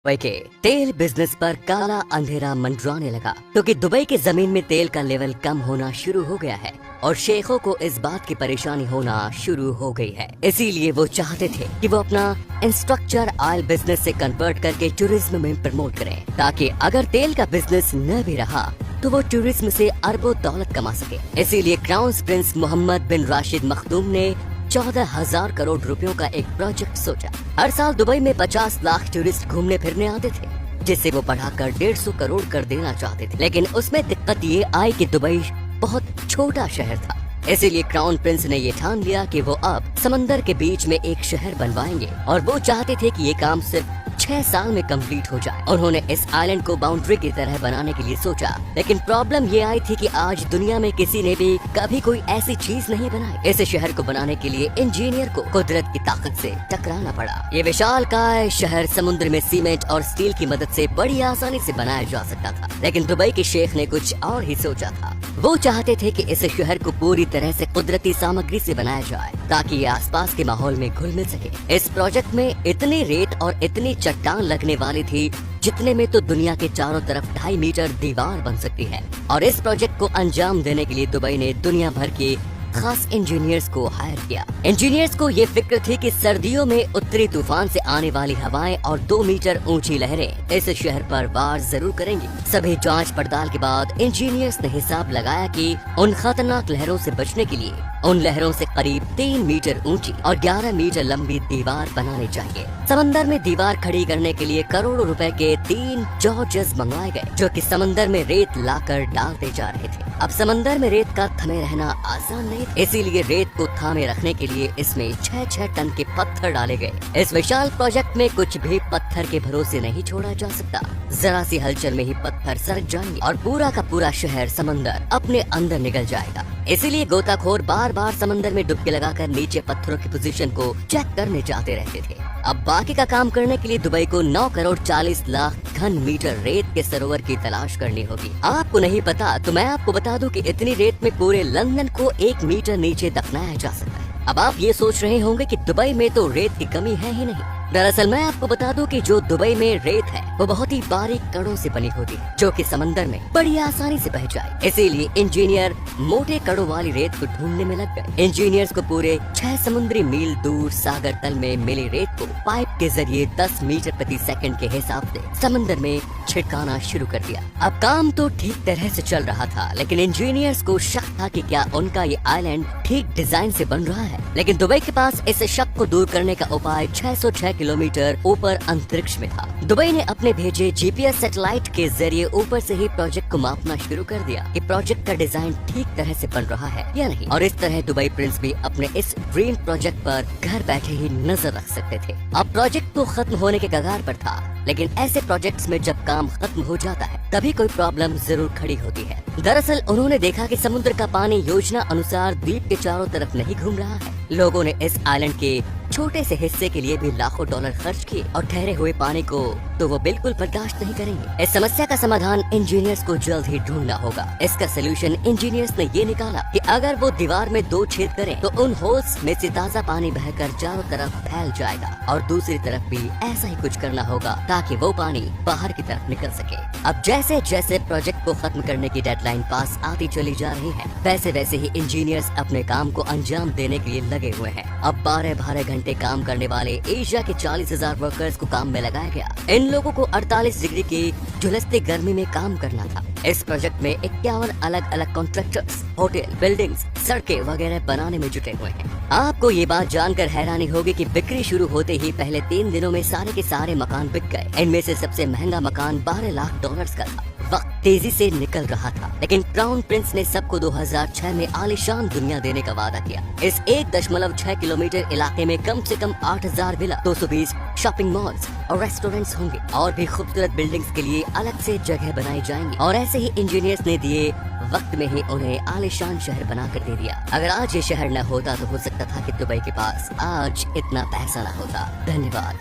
Dubai के तेल business पर काला अंधेरा मंडराने लगा क्योंकि दुबई की जमीन में तेल का लेवल कम होना शुरू हो गया है और शेखों को इस बात की परेशानी होना शुरू हो गई है। इसीलिए वो चाहते थे कि वो अपना इंफ्रास्ट्रक्चर ऑयल बिजनेस से कन्वर्ट करके टूरिज्म में प्रमोट करें, ताकि अगर तेल का बिजनेस न भी रहा तो वो टूरिज्म से अरबों दौलत कमा सके। इसीलिए क्राउन प्रिंस मोहम्मद बिन राशिद मखदूम ने 14,000 करोड़ रुपयों का एक प्रोजेक्ट सोचा। हर साल दुबई में 50 लाख टूरिस्ट घूमने फिरने आते थे, जिसे वो बढ़ाकर 150 करोड़ कर देना चाहते थे। लेकिन उसमें दिक्कत ये आई कि दुबई बहुत छोटा शहर था। इसीलिए क्राउन प्रिंस ने ये ठान लिया कि वो अब समंदर के बीच में एक शहर बनवाएंगे और वो चाहते थे कि ये काम सिर्फ 6 साल में कंप्लीट हो जाए। उन्होंने इस आइलैंड को बाउंड्री की तरह बनाने के लिए सोचा, लेकिन प्रॉब्लम ये आई थी कि आज दुनिया में किसी ने भी कभी कोई ऐसी चीज नहीं बनाई। इस शहर को बनाने के लिए इंजीनियर को कुदरत की ताकत से टकराना पड़ा। ये विशालकाय शहर समुद्र में सीमेंट और स्टील की मदद से बड़ी आसानी से बनाया जा सकता था, लेकिन दुबई के शेख ने कुछ और ही सोचा था। वो चाहते थे कि इस शहर को पूरी तरह से कुदरती सामग्री से बनाया जाए ताकि ये आसपास के माहौल में घुल मिल सके। इस प्रोजेक्ट में इतनी रेत और इतनी चट्टान लगने वाली थी जितने में तो दुनिया के चारों तरफ 2.5 मीटर दीवार बन सकती है। और इस प्रोजेक्ट को अंजाम देने के लिए दुबई ने दुनिया भर के खास इंजीनियर्स को हायर किया। इंजीनियर्स को ये फिक्र थी कि सर्दियों में उत्तरी तूफान से आने वाली हवाएं और 2 मीटर ऊंची लहरें इस शहर पर वार जरूर करेंगी। सभी जांच पड़ताल के बाद इंजीनियर्स ने हिसाब लगाया कि उन खतरनाक लहरों से बचने के लिए उन लहरों से करीब 3 मीटर ऊंची और 11 मीटर लंबी दीवार बनानी चाहिए। समंदर में दीवार खड़ी करने के लिए करोड़ों रुपए के 3 जॉर्जेस मंगवाए गए, जो कि समंदर में रेत लाकर डालते जा रहे थे। अब समंदर में रेत का थमे रहना आसान नहीं, इसीलिए रेत को थामे रखने के लिए इसमें 6 टन के पत्थर डाले गए। इस विशाल प्रोजेक्ट में कुछ भी पत्थर के भरोसे नहीं छोड़ा जा सकता। जरा सी हलचल में ही पत्थर सरक जाएंगे और पूरा का पूरा शहर समंदर अपने अंदर निकल जाएगा। इसीलिए गोताखोर बार बार समंदर में डुबकी लगाकर नीचे पत्थरों की पोजीशन को चेक करने जाते रहते थे। अब बाकी का काम करने के लिए दुबई को 9 करोड़ 40 लाख घन मीटर रेत के सरोवर की तलाश करनी होगी। आपको नहीं पता तो मैं आपको बता दूं कि इतनी रेत में पूरे लंदन को 1 मीटर नीचे दफनाया जा सकता है। अब आप ये सोच रहे होंगे कि दुबई में तो रेत की कमी है ही नहीं। दरअसल मैं आपको बता दूं कि जो दुबई में रेत है वो बहुत ही बारीक कणों से बनी होती है, जो कि समंदर में बड़ी आसानी से बह जाए। इसीलिए इंजीनियर मोटे कणों वाली रेत को ढूंढने में लग गए। इंजीनियर्स को पूरे 6 समुद्री मील दूर सागर तल में मिली रेत को पाइप के जरिए 10 मीटर प्रति सेकंड के हिसाब से समंदर में छिड़काना शुरू कर दिया। अब काम तो ठीक तरह से चल रहा था, लेकिन इंजीनियर्स को शक था कि क्या उनका ये आइलैंड ठीक डिजाइन से बन रहा है। लेकिन दुबई के पास इस शक को दूर करने का उपाय 606 किलोमीटर ऊपर अंतरिक्ष में था। दुबई ने अपने भेजे जीपीएस सैटेलाइट के जरिए ऊपर से ही प्रोजेक्ट को मापना शुरू कर दिया कि प्रोजेक्ट का डिजाइन ठीक तरह से बन रहा है या नहीं। और इस तरह दुबई प्रिंस भी अपने इस ड्रीम प्रोजेक्ट पर घर बैठे ही नजर रख सकते थे। अब प्रोजेक्ट तो खत्म होने के कगार पर था, लेकिन ऐसे प्रोजेक्ट्स में जब काम खत्म हो जाता है तभी कोई प्रॉब्लम जरूर खड़ी होती है। दरअसल उन्होंने देखा कि समुद्र का पानी योजना अनुसार द्वीप के चारों तरफ नहीं घूम रहा है। लोगों ने इस आइलैंड के छोटे से हिस्से के लिए भी लाखों डॉलर खर्च किए और ठहरे हुए पानी को तो वो बिल्कुल बर्दाश्त नहीं करेंगे। इस समस्या का समाधान इंजीनियर्स को जल्द ही ढूंढना होगा। इसका सोल्यूशन इंजीनियर्स ने ये निकाला कि अगर वो दीवार में 2 छेद करें तो उन होल्स में से ताज़ा पानी बहकर चारों तरफ फैल जाएगा और दूसरी तरफ भी ऐसा ही कुछ करना होगा ताकि वो पानी बाहर की तरफ निकल सके। अब जैसे जैसे प्रोजेक्ट को खत्म करने की डेडलाइन पास आती चली जा रही है, वैसे वैसे ही इंजीनियर्स अपने काम को अंजाम देने के लिए लगे हुए हैं। अब 12 घंटे काम करने वाले एशिया के 40,000 वर्कर्स को काम में लगाया गया। इन लोगों को 48 डिग्री की झुलसती गर्मी में काम करना था। इस प्रोजेक्ट में 51 अलग अलग कॉन्ट्रैक्टर्स होटल, बिल्डिंग्स, सड़कें वगैरह बनाने में जुटे हुए हैं। आपको ये बात जानकर हैरानी होगी कि बिक्री शुरू होते ही पहले 3 दिनों में सारे के सारे मकान बिक गए। इनमें से सबसे महंगा मकान 12 लाख डॉलर्स का था। वक्त तेजी से निकल रहा था, लेकिन क्राउन प्रिंस ने सबको 2006 में आलीशान दुनिया देने का वादा किया। इस 1.6 किलोमीटर इलाके में कम से कम 8,000 विला, 220 शॉपिंग मॉल्स और रेस्टोरेंट्स होंगे और भी खूबसूरत बिल्डिंग्स के लिए अलग से जगह बनाई जाएंगी। और ऐसे ही इंजीनियर्स ने दिए वक्त में ही उन्हें आलीशान शहर बना कर दे दिया। अगर आज ये शहर न होता तो हो सकता था कि दुबई के पास आज इतना पैसा न होता। धन्यवाद।